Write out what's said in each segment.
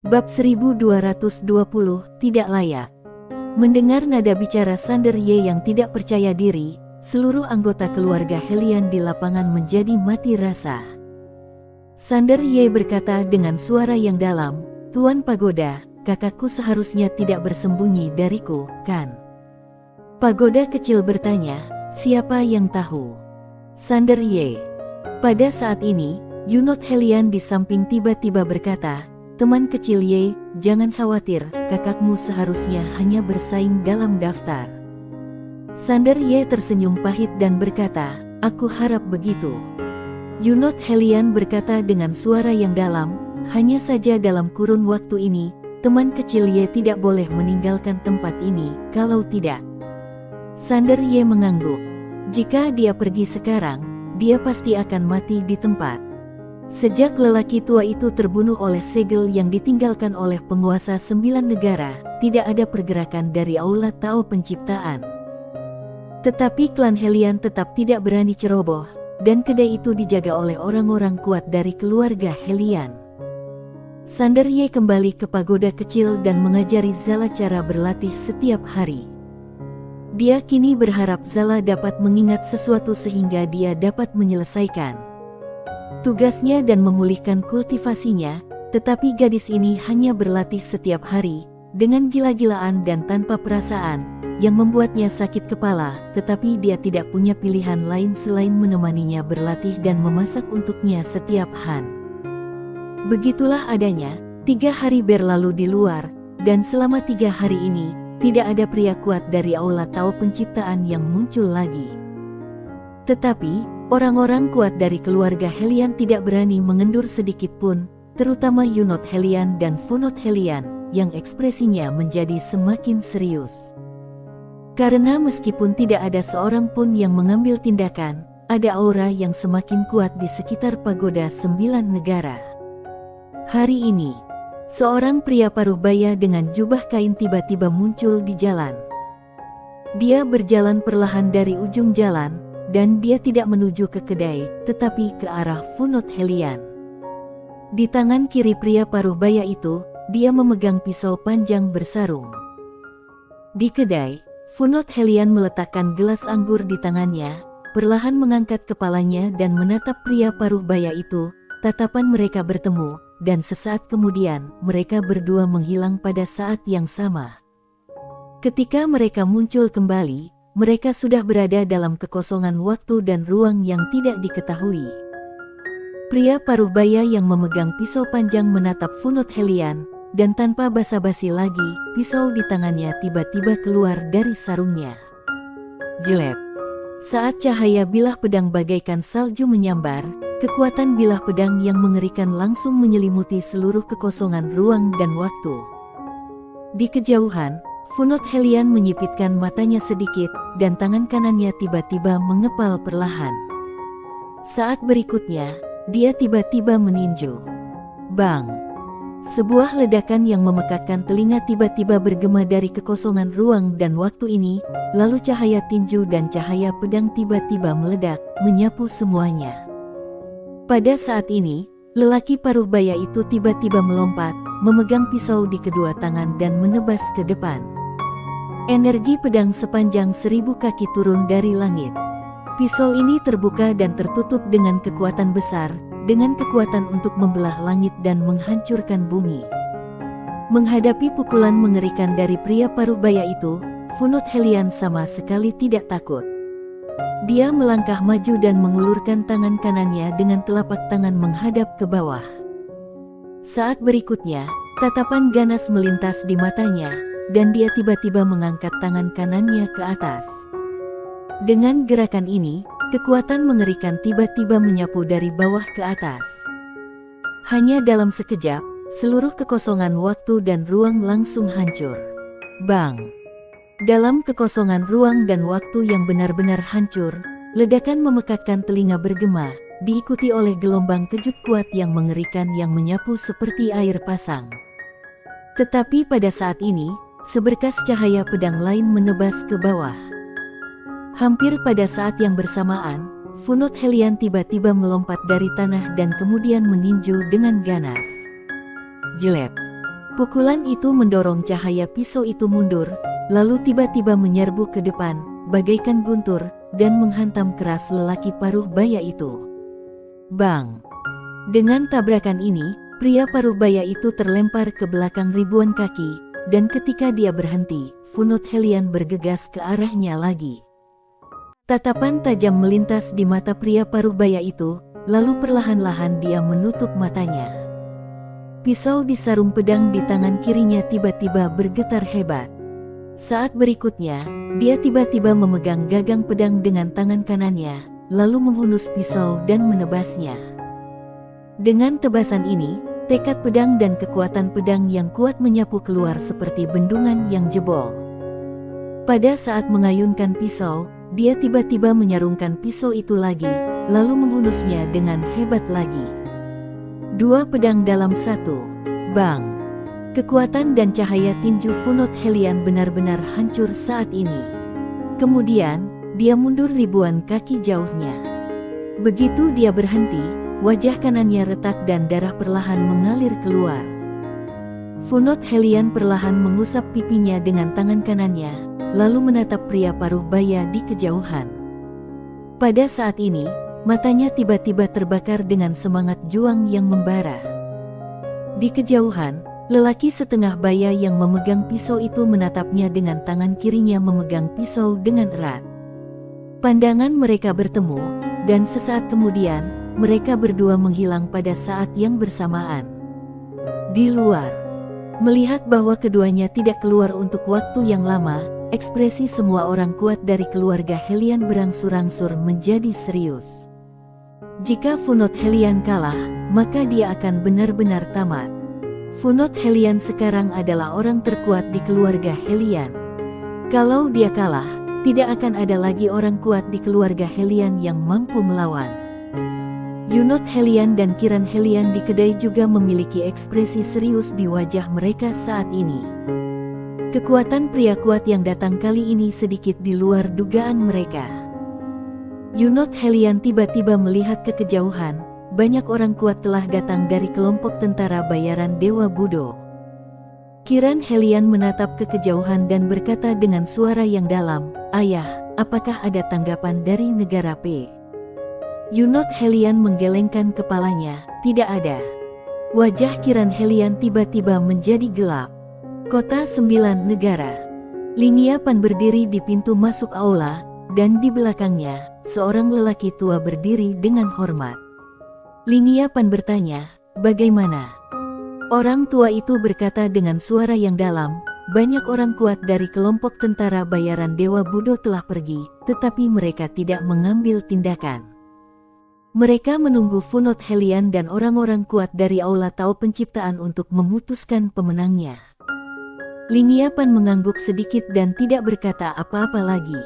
Bab 1220, tidak layak. Mendengar nada bicara Sander Ye yang tidak percaya diri, seluruh anggota keluarga Helian di lapangan menjadi mati rasa. Sander Ye berkata dengan suara yang dalam, "Tuan Pagoda, kakakku seharusnya tidak bersembunyi dariku, kan?" Pagoda kecil bertanya, "Siapa yang tahu?" Sander Ye. Pada saat ini, Yunot Helian di samping tiba-tiba berkata, "Teman kecil Ye, jangan khawatir, kakakmu seharusnya hanya bersaing dalam daftar." Sander Ye tersenyum pahit dan berkata, "Aku harap begitu." Yunot Helian berkata dengan suara yang dalam, "Hanya saja dalam kurun waktu ini, teman kecil Ye tidak boleh meninggalkan tempat ini, kalau tidak." Sander Ye mengangguk. Jika dia pergi sekarang, dia pasti akan mati di tempat. Sejak lelaki tua itu terbunuh oleh segel yang ditinggalkan oleh penguasa 9 negara, tidak ada pergerakan dari Aula Tao Penciptaan. Tetapi klan Helian tetap tidak berani ceroboh, dan kedai itu dijaga oleh orang-orang kuat dari keluarga Helian. Sander Ye kembali ke pagoda kecil dan mengajari Zala cara berlatih setiap hari. Dia kini berharap Zala dapat mengingat sesuatu sehingga dia dapat menyelesaikan tugasnya dan memulihkan kultivasinya, tetapi gadis ini hanya berlatih setiap hari, dengan gila-gilaan dan tanpa perasaan, yang membuatnya sakit kepala, tetapi dia tidak punya pilihan lain selain menemaninya berlatih dan memasak untuknya setiap hari. Begitulah adanya, 3 hari berlalu di luar, dan selama 3 hari ini, tidak ada pria kuat dari Aula Tao Penciptaan yang muncul lagi. Tetapi, orang-orang kuat dari keluarga Helian tidak berani mengendur sedikit pun, terutama Yunot Helian dan Funot Helian, yang ekspresinya menjadi semakin serius. Karena meskipun tidak ada seorang pun yang mengambil tindakan, ada aura yang semakin kuat di sekitar pagoda 9 negara. Hari ini, seorang pria paruh baya dengan jubah kain tiba-tiba muncul di jalan. Dia berjalan perlahan dari ujung jalan, dan dia tidak menuju ke kedai, tetapi ke arah Funot Helian. Di tangan kiri pria paruh baya itu, dia memegang pisau panjang bersarung. Di kedai, Funot Helian meletakkan gelas anggur di tangannya, perlahan mengangkat kepalanya dan menatap pria paruh baya itu. Tatapan mereka bertemu, dan sesaat kemudian, mereka berdua menghilang pada saat yang sama. Ketika mereka muncul kembali, mereka sudah berada dalam kekosongan waktu dan ruang yang tidak diketahui. Pria paruh baya yang memegang pisau panjang menatap Funot Helian, dan tanpa basa-basi lagi, pisau di tangannya tiba-tiba keluar dari sarungnya. Jelek. Saat cahaya bilah pedang bagaikan salju menyambar, kekuatan bilah pedang yang mengerikan langsung menyelimuti seluruh kekosongan ruang dan waktu. Di kejauhan, Funot Helian menyipitkan matanya sedikit, dan tangan kanannya tiba-tiba mengepal perlahan. Saat berikutnya, dia tiba-tiba meninju. Bang! Sebuah ledakan yang memekakkan telinga tiba-tiba bergema dari kekosongan ruang dan waktu ini, lalu cahaya tinju dan cahaya pedang tiba-tiba meledak, menyapu semuanya. Pada saat ini, lelaki paruh baya itu tiba-tiba melompat, memegang pisau di kedua tangan dan menebas ke depan. Energi pedang sepanjang 1000 kaki turun dari langit. Pisau ini terbuka dan tertutup dengan kekuatan besar, dengan kekuatan untuk membelah langit dan menghancurkan bumi. Menghadapi pukulan mengerikan dari pria paruh baya itu, Funot Helian sama sekali tidak takut. Dia melangkah maju dan mengulurkan tangan kanannya dengan telapak tangan menghadap ke bawah. Saat berikutnya, tatapan ganas melintas di matanya, dan dia tiba-tiba mengangkat tangan kanannya ke atas. Dengan gerakan ini, kekuatan mengerikan tiba-tiba menyapu dari bawah ke atas. Hanya dalam sekejap, seluruh kekosongan waktu dan ruang langsung hancur. Bang! Dalam kekosongan ruang dan waktu yang benar-benar hancur, ledakan memekakkan telinga bergema, diikuti oleh gelombang kejut kuat yang mengerikan yang menyapu seperti air pasang. Tetapi pada saat ini, seberkas cahaya pedang lain menebas ke bawah. Hampir pada saat yang bersamaan, Funot Helian tiba-tiba melompat dari tanah dan kemudian meninju dengan ganas. Jelek. Pukulan itu mendorong cahaya pisau itu mundur, lalu tiba-tiba menyerbu ke depan, bagaikan guntur, dan menghantam keras lelaki paruh baya itu. Bang! Dengan tabrakan ini, pria paruh baya itu terlempar ke belakang ribuan kaki, dan ketika dia berhenti, Funut Helian bergegas ke arahnya lagi. Tatapan tajam melintas di mata pria paruh baya itu, lalu perlahan-lahan dia menutup matanya. Pisau di sarung pedang di tangan kirinya tiba-tiba bergetar hebat. Saat berikutnya, dia tiba-tiba memegang gagang pedang dengan tangan kanannya, lalu menghunus pisau dan menebasnya. Dengan tebasan ini, tekad pedang dan kekuatan pedang yang kuat menyapu keluar seperti bendungan yang jebol. Pada saat mengayunkan pisau, dia tiba-tiba menyarungkan pisau itu lagi, lalu menghunusnya dengan hebat lagi. Dua pedang dalam satu. Bang! Kekuatan dan cahaya tinju Funut Helian benar-benar hancur saat ini. Kemudian, dia mundur ribuan kaki jauhnya. Begitu dia berhenti, wajah kanannya retak dan darah perlahan mengalir keluar. Funut Helian perlahan mengusap pipinya dengan tangan kanannya, lalu menatap pria paruh baya di kejauhan. Pada saat ini, matanya tiba-tiba terbakar dengan semangat juang yang membara. Di kejauhan, lelaki setengah baya yang memegang pisau itu menatapnya dengan tangan kirinya memegang pisau dengan erat. Pandangan mereka bertemu, dan sesaat kemudian, mereka berdua menghilang pada saat yang bersamaan. Di luar, melihat bahwa keduanya tidak keluar untuk waktu yang lama, ekspresi semua orang kuat dari keluarga Helian berangsur-angsur menjadi serius. Jika Funut Helian kalah, maka dia akan benar-benar tamat. Funut Helian sekarang adalah orang terkuat di keluarga Helian. Kalau dia kalah, tidak akan ada lagi orang kuat di keluarga Helian yang mampu melawan. Yunut Helian dan Kiran Helian di kedai juga memiliki ekspresi serius di wajah mereka saat ini. Kekuatan pria kuat yang datang kali ini sedikit di luar dugaan mereka. Yunut Helian tiba-tiba melihat ke kejauhan, banyak orang kuat telah datang dari kelompok tentara bayaran Dewa Budo. Kiran Helian menatap ke kejauhan dan berkata dengan suara yang dalam, "Ayah, apakah ada tanggapan dari negara P?" Yunut Helian menggelengkan kepalanya, "Tidak ada." Wajah Kiran Helian tiba-tiba menjadi gelap. Kota 9 negara. Lingia Pan berdiri di pintu masuk aula, dan di belakangnya, seorang lelaki tua berdiri dengan hormat. Lingia Pan bertanya, "Bagaimana?" Orang tua itu berkata dengan suara yang dalam, "Banyak orang kuat dari kelompok tentara bayaran Dewa Budo telah pergi, tetapi mereka tidak mengambil tindakan. Mereka menunggu Funut Helian dan orang-orang kuat dari Aula Tao Penciptaan untuk memutuskan pemenangnya." Lingia Pan mengangguk sedikit dan tidak berkata apa-apa lagi.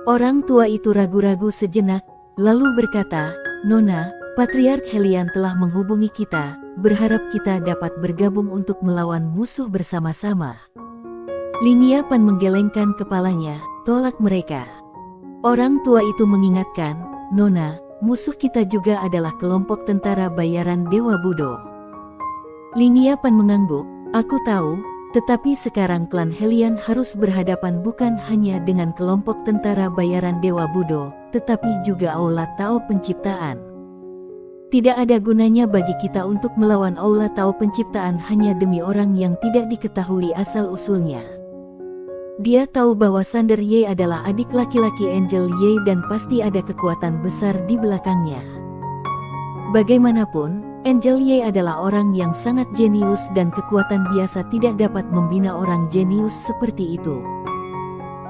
Orang tua itu ragu-ragu sejenak, lalu berkata, "Nona, Patriark Helian telah menghubungi kita, berharap kita dapat bergabung untuk melawan musuh bersama-sama." Lingia Pan menggelengkan kepalanya, "Tolak mereka." Orang tua itu mengingatkan, "Nona, musuh kita juga adalah kelompok tentara bayaran Dewa Budo." Lingia Pan mengangguk, "Aku tahu, tetapi sekarang klan Helian harus berhadapan bukan hanya dengan kelompok tentara bayaran Dewa Budo, tetapi juga Aula Tao Penciptaan. Tidak ada gunanya bagi kita untuk melawan Aula Tao Penciptaan hanya demi orang yang tidak diketahui asal-usulnya." Dia tahu bahwa Sander Ye adalah adik laki-laki Angel Ye dan pasti ada kekuatan besar di belakangnya. Bagaimanapun, Angel Ye adalah orang yang sangat jenius dan kekuatan biasa tidak dapat membina orang jenius seperti itu.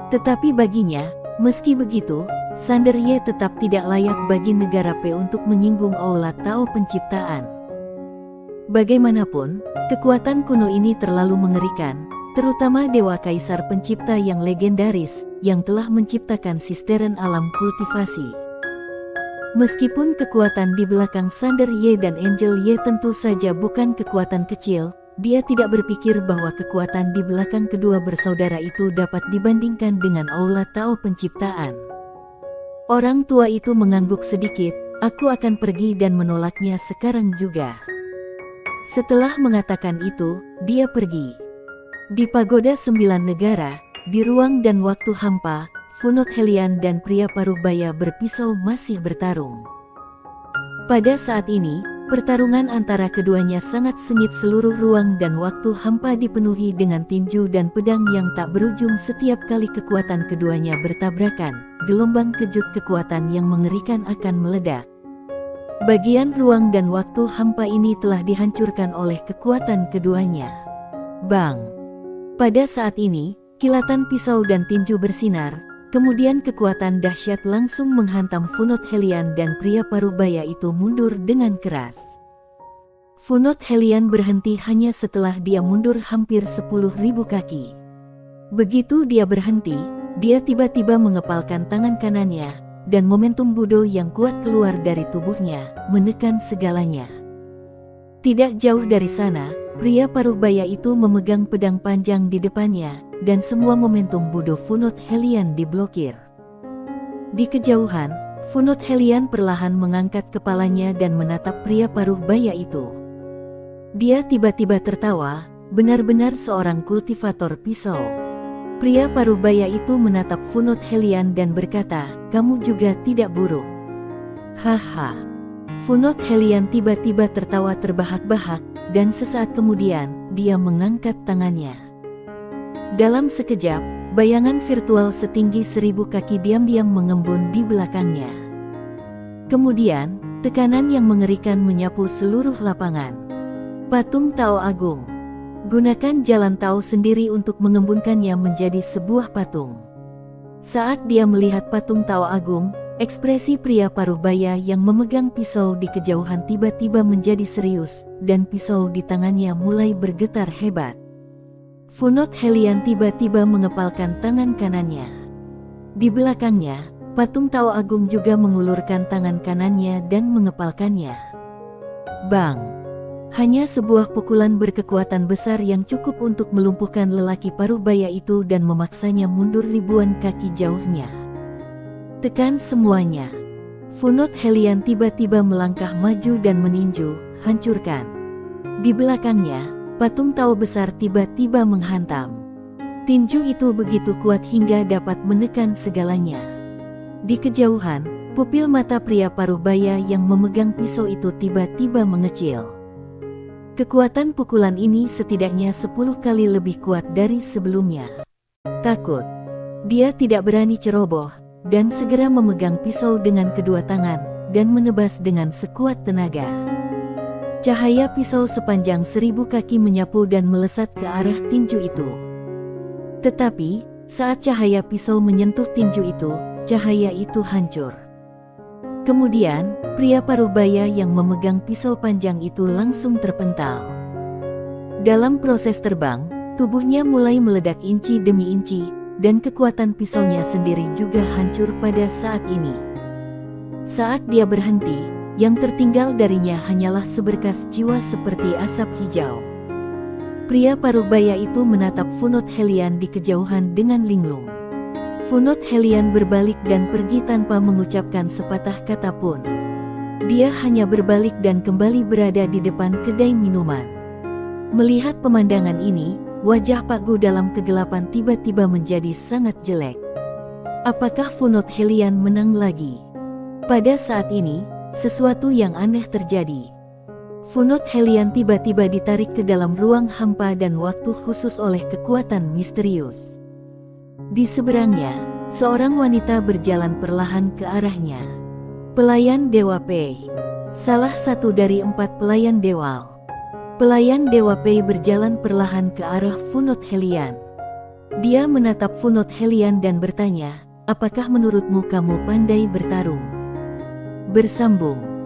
Tetapi baginya, meski begitu, Sander Ye tetap tidak layak bagi negara P untuk menyinggung Aula Tao Penciptaan. Bagaimanapun, kekuatan kuno ini terlalu mengerikan, terutama Dewa Kaisar Pencipta yang legendaris, yang telah menciptakan sistem alam kultivasi. Meskipun kekuatan di belakang Sander Ye dan Angel Ye tentu saja bukan kekuatan kecil, dia tidak berpikir bahwa kekuatan di belakang kedua bersaudara itu dapat dibandingkan dengan Aula Tao Penciptaan. Orang tua itu mengangguk sedikit, "Aku akan pergi dan menolaknya sekarang juga." Setelah mengatakan itu, dia pergi. Di pagoda 9 negara, di ruang dan waktu hampa, Funut Helian dan pria Parubaya berpisau masih bertarung. Pada saat ini, pertarungan antara keduanya sangat sengit. Seluruh ruang dan waktu hampa dipenuhi dengan tinju dan pedang yang tak berujung. Setiap kali kekuatan keduanya bertabrakan, gelombang kejut kekuatan yang mengerikan akan meledak. Bagian ruang dan waktu hampa ini telah dihancurkan oleh kekuatan keduanya. Bang! Pada saat ini, kilatan pisau dan tinju bersinar, kemudian kekuatan dahsyat langsung menghantam Funut Helian dan pria Parubaya itu mundur dengan keras. Funut Helian berhenti hanya setelah dia mundur hampir 10.000 kaki. Begitu dia berhenti, dia tiba-tiba mengepalkan tangan kanannya, dan momentum Budo yang kuat keluar dari tubuhnya, menekan segalanya. Tidak jauh dari sana, pria Parubaya itu memegang pedang panjang di depannya, dan semua momentum Budo Funut Helian diblokir. Di kejauhan, Funut Helian perlahan mengangkat kepalanya dan menatap pria Parubaya itu. Dia tiba-tiba tertawa, benar-benar seorang kultivator pisau. Pria Parubaya itu menatap Funut Helian dan berkata, "Kamu juga tidak buruk." Haha. Funut Helian tiba-tiba tertawa terbahak-bahak, dan sesaat kemudian, dia mengangkat tangannya. Dalam sekejap, bayangan virtual setinggi 1000 kaki diam-diam mengembun di belakangnya. Kemudian, tekanan yang mengerikan menyapu seluruh lapangan. Patung Tao Agung. Gunakan jalan Tao sendiri untuk mengembunkannya menjadi sebuah patung. Saat dia melihat patung Tao Agung, ekspresi pria Parubaya yang memegang pisau di kejauhan tiba-tiba menjadi serius, dan pisau di tangannya mulai bergetar hebat. Funut Helian tiba-tiba mengepalkan tangan kanannya. Di belakangnya, patung Tao Agung juga mengulurkan tangan kanannya dan mengepalkannya. Bang! Hanya sebuah pukulan berkekuatan besar yang cukup untuk melumpuhkan lelaki Parubaya itu dan memaksanya mundur ribuan kaki jauhnya. Tekan semuanya. Funut Helian tiba-tiba melangkah maju dan meninju, hancurkan. Di belakangnya, patung Tao besar tiba-tiba menghantam. Tinju itu begitu kuat hingga dapat menekan segalanya. Di kejauhan, pupil mata pria Parubaya yang memegang pisau itu tiba-tiba mengecil. Kekuatan pukulan ini setidaknya 10 kali lebih kuat dari sebelumnya. Takut. Dia tidak berani ceroboh, dan segera memegang pisau dengan kedua tangan, dan menebas dengan sekuat tenaga. Cahaya pisau sepanjang 1000 kaki menyapu dan melesat ke arah tinju itu. Tetapi, saat cahaya pisau menyentuh tinju itu, cahaya itu hancur. Kemudian, pria Parubaya yang memegang pisau panjang itu langsung terpental. Dalam proses terbang, tubuhnya mulai meledak inci demi inci, dan kekuatan pisaunya sendiri juga hancur pada saat ini. Saat dia berhenti, yang tertinggal darinya hanyalah seberkas jiwa seperti asap hijau. Pria Parubaya itu menatap Funut Helian di kejauhan dengan linglung. Funut Helian berbalik dan pergi tanpa mengucapkan sepatah kata pun. Dia hanya berbalik dan kembali berada di depan kedai minuman. Melihat pemandangan ini, wajah Pak Gu dalam kegelapan tiba-tiba menjadi sangat jelek. Apakah Funut Helian menang lagi? Pada saat ini, sesuatu yang aneh terjadi. Funut Helian tiba-tiba ditarik ke dalam ruang hampa dan waktu khusus oleh kekuatan misterius. Di seberangnya, seorang wanita berjalan perlahan ke arahnya. Pelayan Dewa Pei. Salah satu dari 4 pelayan Dewa. Pelayan Dewa Pei berjalan perlahan ke arah Funut Helian. Dia menatap Funut Helian dan bertanya, "Apakah menurutmu kamu pandai bertarung?" Bersambung.